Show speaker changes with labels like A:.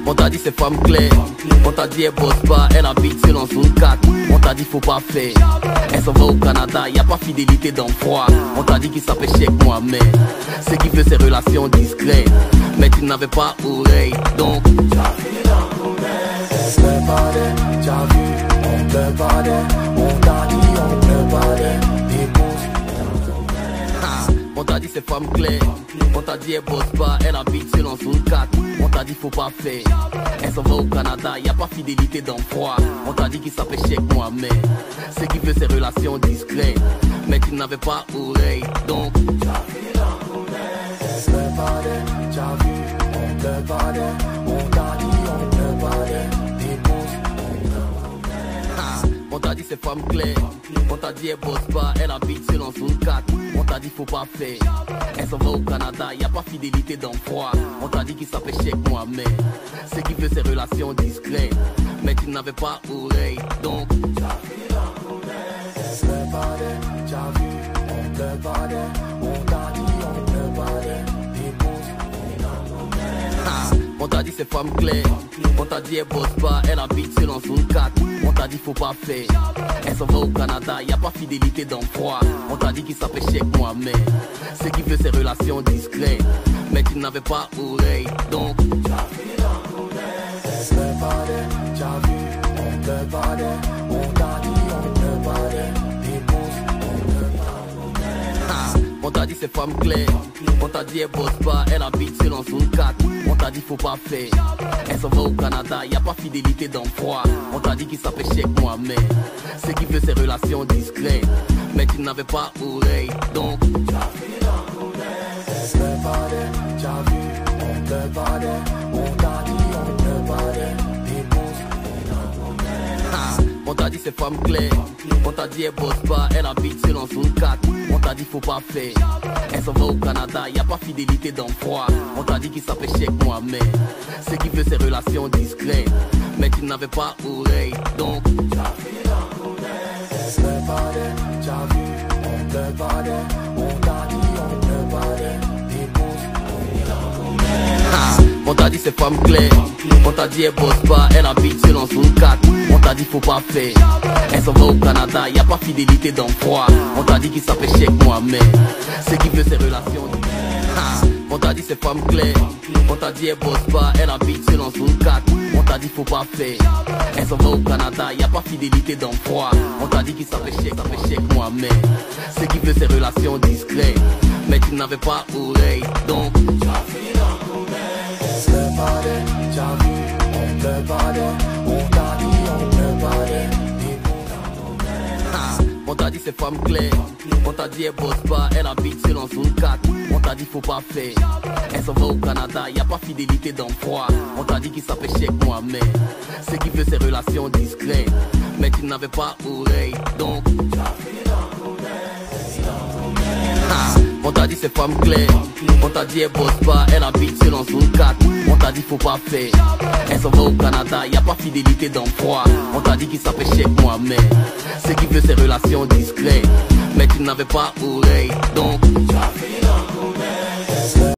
A: On t'a dit c'est femme claire, on t'a dit elle bosse pas, elle habite seule en zone 4. On t'a dit faut pas faire, elle s'en va au Canada, y a pas fidélité dans froid. On t'a dit qu'il s'appelle Cheikh Mohamed, ce qui veut ses relations discrètes. Mais tu n'avais pas oreille, donc tu as fini dans ton air.
B: On peut pas d'elle, t'as vu, on peut pas d'elle. On t'a dit on peut pas d'elle,
A: on t'a dit c'est femme claire, on t'a dit elle bosse pas, elle habite seule en zone 4. On t'a dit faut pas faire, elle s'en va au Canada, y a pas fidélité dans froid. On t'a dit qu'il s'appelle Cheikh Mohamed, ce qui veut ses relations discrètes. Mais tu n'avais pas oreille, donc tu as fini dans ton air.
B: on peut pas d'elle, t'as vu, on peut pas d'elle. On t'a dit on peut pas d'elle,
A: on t'a dit c'est femme claire, on t'a dit elle bosse pas, elle habite seule en zone 4. On t'a dit faut pas faire, elle s'en va au Canada, y a pas fidélité dans froid. On t'a dit qu'il s'appelle Cheikh Mohamed, ce qui veut ses relations discrètes. Mais tu n'avais pas oreille, donc tu as fini dans ton air.
B: on peut pas d'elle, t'as vu, on peut pas d'elle. On t'a dit on peut pas d'elle,
A: on t'a dit c'est femme claire, on t'a dit elle bosse pas, elle habite seule en zone 4. On t'a dit faut pas faire, elle s'en va au Canada, y a pas fidélité dans froid. On t'a dit qu'il s'appelle Cheikh Mohamed, ce qui veut ses relations discrètes. Mais tu n'avais pas oreille, donc tu as fini dans ton air.
B: on peut pas d'elle, t'as vu, on peut pas d'elle. On t'a dit on peut pas d'elle,
A: on t'a dit c'est femme claire, on t'a dit elle bosse pas, elle habite seule en zone 4. On t'a dit faut pas faire, elle s'en va au Canada, y a pas fidélité dans froid. On t'a dit qu'il s'appelle Cheikh Mohamed, ce qui veut ses relations discrètes. Mais tu n'avais pas oreille, donc tu as fini dans ton air.
B: on peut pas d'elle, t'as vu, on peut pas d'elle. On t'a dit on peut pas d'elle,
A: on t'a dit c'est femme claire, on t'a dit elle bosse pas, elle habite seule en zone 4. On t'a dit faut pas faire, elle s'en va au Canada, y a pas fidélité dans froid. On t'a dit qu'il s'appelle Cheikh Mohamed, ce qui veut ses relations discrètes. Mais tu n'avais pas oreille, donc tu as fini dans ton air.
B: on peut pas d'elle, t'as vu, on peut pas d'elle. On t'a dit on peut pas d'elle,
A: on t'a dit c'est femme claire, on t'a dit elle bosse pas, elle habite seule en zone 4. On t'a dit faut pas faire, elle s'en va au Canada, y a pas fidélité dans froid. On t'a dit qu'il s'appelle Cheikh Mohamed, ce qui veut ses relations. On t'a dit c'est femme claire, on t'a dit elle bosse pas, elle habite seule en zone 4. On t'a dit faut pas faire, elle s'en va au Canada, y a pas fidélité dans froid. On t'a dit qu'il s'appelle Cheikh Mohamed, ce qui veut ses relations discrètes. Mais tu n'avais pas oreille, donc tu as fini dans ton air.
B: on peut pas d'elle, t'as vu, on peut pas d'elle. On t'a dit on peut pas d'elle,
A: on t'a dit c'est femme claire, on t'a dit elle bosse pas, elle habite seule en zone 4. On t'a dit faut pas faire, elle s'en va au Canada, y a pas fidélité dans froid. On t'a dit qu'il s'appelle Cheikh Mohamed, ce qui veut ses relations discrètes. Mais tu n'avais pas oreille, donc tu as fini dans ton air. On t'a dit c'est femme claire, on t'a dit elle bosse pas, elle habite seule en zone 4. On t'a dit faut pas faire, elle s'en va au Canada, y a pas fidélité dans froid. On t'a dit qu'il s'appelle Cheikh Mohamed, ce qui veut ses relations discrètes. Mais tu n'avais pas oreille, donc tu as fini dans ton air.